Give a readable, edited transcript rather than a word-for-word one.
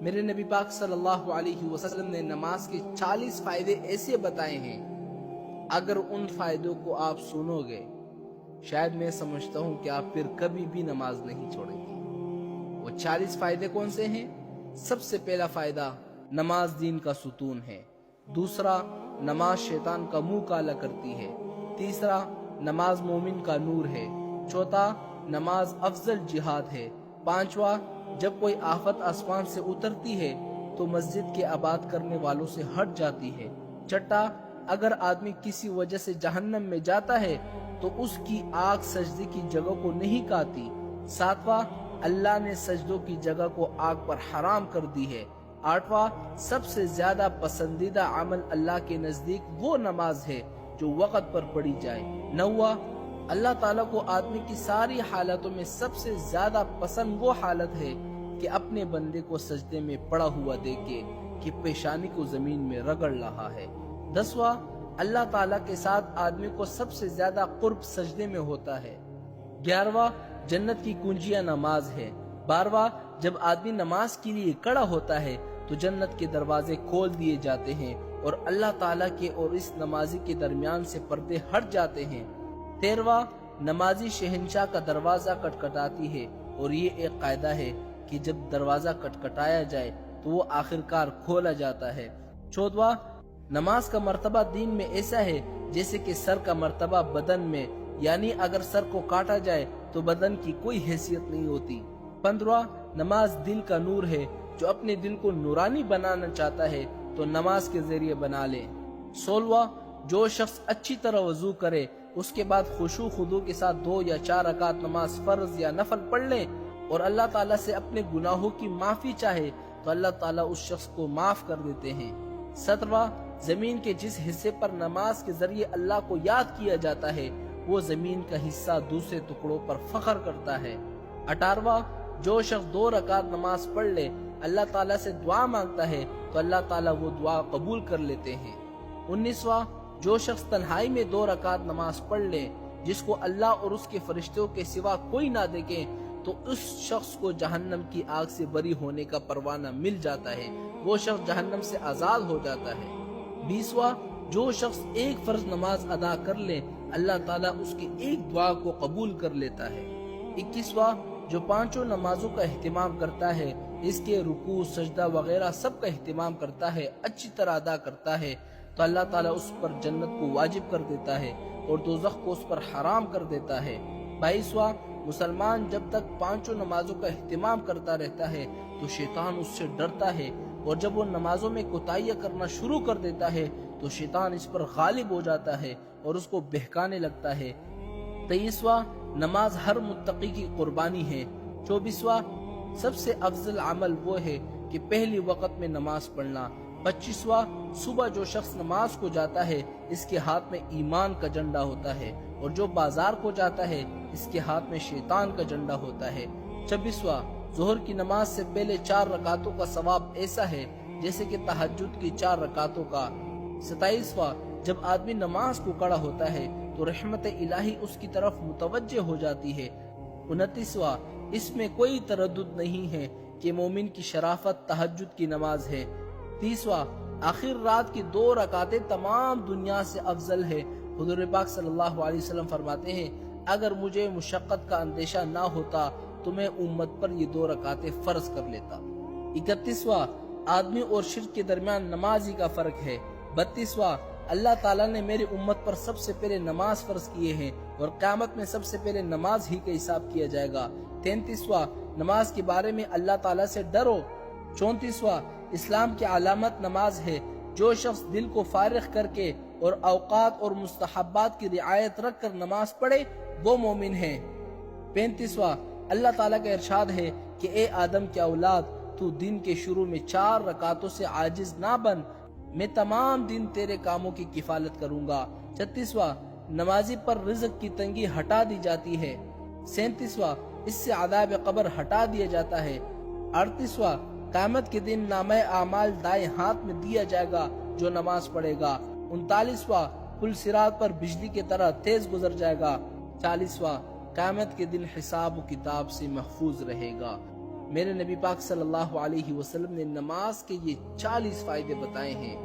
میرے نبی پاک صلی اللہ علیہ وسلم نے نماز کے 40 فائدے ایسے بتائے ہیں، اگر ان فائدوں کو آپ سنو گے شاید میں سمجھتا ہوں کہ آپ پھر کبھی بھی نماز نہیں چھوڑیں گے۔ وہ 40 فائدے کون سے ہیں؟ سب سے پہلا فائدہ، نماز دین کا ستون ہے۔ دوسرا، نماز شیطان کا منہ کالا کرتی ہے۔ تیسرا، نماز مومن کا نور ہے۔ چوتھا، نماز افضل جہاد ہے۔ پانچواں، جب کوئی آفت آسمان سے اترتی ہے تو مسجد کے آباد کرنے والوں سے ہٹ جاتی ہے۔ چھٹا، اگر آدمی کسی وجہ سے جہنم میں جاتا ہے تو اس کی آگ سجدے کی جگہ کو نہیں کاتی۔ ساتواں، اللہ نے سجدوں کی جگہ کو آگ پر حرام کر دی ہے۔ آٹھواں، سب سے زیادہ پسندیدہ عمل اللہ کے نزدیک وہ نماز ہے جو وقت پر پڑھی جائے۔ نواں، اللہ تعالیٰ کو آدمی کی ساری حالتوں میں سب سے زیادہ پسند وہ حالت ہے کہ اپنے بندے کو سجدے میں پڑا ہوا دیکھے کہ پیشانی کو زمین میں رگڑ رہا ہے۔ دسواں، اللہ تعالیٰ کے ساتھ آدمی کو سب سے زیادہ قرب سجدے میں ہوتا ہے۔ گیارہواں، جنت کی کنجیاں نماز ہے۔ بارہواں، جب آدمی نماز کے لیے کھڑا ہوتا ہے تو جنت کے دروازے کھول دیے جاتے ہیں اور اللہ تعالیٰ کے اور اس نمازی کے درمیان سے پردے ہٹ جاتے ہیں۔ تیرہواں، نمازی شہنشاہ کا دروازہ کٹکھٹاتی ہے اور یہ ایک قاعدہ ہے کہ جب دروازہ کٹکھٹایا جائے تو وہ آخرکار کھولا جاتا ہے۔ چودہواں، نماز کا مرتبہ دین میں ایسا ہے جیسے کہ سر کا مرتبہ بدن میں، یعنی اگر سر کو کاٹا جائے تو بدن کی کوئی حیثیت نہیں ہوتی۔ 15واں، نماز دل کا نور ہے، جو اپنے دل کو نورانی بنانا چاہتا ہے تو نماز کے ذریعے بنا لے۔ 16واں، جو شخص اچھی طرح وضو کرے اس کے بعد خشوع خضوع کے ساتھ 2 یا 4 رکعت نماز فرض یا نفل پڑھ لے اور اللہ تعالیٰ سے اپنے گناہوں کی معافی چاہے تو اللہ تعالیٰ اس شخص کو معاف کر دیتے ہیں۔ 17واں، زمین کے جس حصے پر نماز کے ذریعے اللہ کو یاد کیا جاتا ہے وہ زمین کا حصہ دوسرے ٹکڑوں پر فخر کرتا ہے۔ 18واں، جو شخص 2 رکعت نماز پڑھ لے اللہ تعالیٰ سے دعا مانگتا ہے تو اللہ تعالیٰ وہ دعا قبول کر لیتے ہیں۔ 19واں، جو شخص تنہائی میں 2 رکعت نماز پڑھ لے جس کو اللہ اور اس کے فرشتوں کے سوا کوئی نہ دیکھے تو اس شخص کو جہنم کی آگ سے بری ہونے کا پروانہ مل جاتا ہے، وہ شخص جہنم سے آزاد ہو جاتا ہے۔ 20واں، جو شخص ایک فرض نماز ادا کر لے اللہ تعالیٰ اس کی ایک دعا کو قبول کر لیتا ہے۔ 21واں، جو 5 نمازوں کا اہتمام کرتا ہے، اس کے رکوع سجدہ وغیرہ سب کا اہتمام کرتا ہے، اچھی طرح ادا کرتا ہے تو اللہ تعالیٰ اس پر جنت کو واجب کر دیتا ہے اور دوزخ کو اس پر حرام کر دیتا ہے۔ 22واں، مسلمان جب تک 5 نمازوں کا اہتمام کرتا رہتا ہے تو شیطان اس سے ڈرتا ہے اور جب وہ نمازوں میں کوتاہیاں کرنا شروع کر دیتا ہے تو شیطان اس پر غالب ہو جاتا ہے اور اس کو بہکانے لگتا ہے۔ 23واں، نماز ہر متقی کی قربانی ہے۔ 24واں، سب سے افضل عمل وہ ہے کہ پہلی وقت میں نماز پڑھنا۔ 25واں، صبح جو شخص نماز کو جاتا ہے اس کے ہاتھ میں ایمان کا جھنڈا ہوتا ہے اور جو بازار کو جاتا ہے اس کے ہاتھ میں شیطان کا جھنڈا ہوتا ہے۔ 26واں، ظہر کی نماز سے پہلے 4 رکعتوں کا ثواب ایسا ہے جیسے کہ تہجد کی 4 رکعتوں کا۔ 27واں، جب آدمی نماز کو کھڑا ہوتا ہے تو رحمت الہی اس کی طرف متوجہ ہو جاتی ہے۔ 29واں، اس میں کوئی تردد نہیں ہے کہ مومن کی شرافت تہجد کی نماز ہے۔ 30واں، آخر رات کی 2 رکعتیں تمام دنیا سے افضل ہے۔ حضور پاک صلی اللہ علیہ وسلم فرماتے ہیں اگر مجھے مشقت کا اندیشہ نہ ہوتا تو میں امت پر یہ 2 رکعتیں فرض کر لیتا۔ 31واں، آدمی اور شرک کے درمیان نماز ہی کا فرق ہے۔ 32واں، اللہ تعالیٰ نے میری امت پر سب سے پہلے نماز فرض کیے ہیں اور قیامت میں سب سے پہلے نماز ہی کا حساب کیا جائے گا۔ 33واں، نماز کے بارے میں اللہ تعالیٰ سے ڈرو۔ 34واں، اسلام کی علامت نماز ہے، جو شخص دل کو فارغ کر کے اور اوقات اور مستحبات کی رعایت رکھ کر نماز پڑھے وہ مومن ہے۔ 35واں، اللہ تعالیٰ کا ارشاد ہے کہ اے آدم کے اولاد تو دن کے شروع میں 4 رکعتوں سے عاجز نہ بن، میں تمام دن تیرے کاموں کی کفالت کروں گا۔ 36واں، نمازی پر رزق کی تنگی ہٹا دی جاتی ہے۔ 37واں، اس سے عذاب قبر ہٹا دیا جاتا ہے۔ 38واں، قیامت کے دن نامہ اعمال دائیں ہاتھ میں دیا جائے گا جو نماز پڑھے گا۔ 39واں، پل صراط پر بجلی کی طرح تیز گزر جائے گا۔ 40واں، قیامت کے دن حساب و کتاب سے محفوظ رہے گا۔ میرے نبی پاک صلی اللہ علیہ وسلم نے نماز کے یہ 40 فائدے بتائے ہیں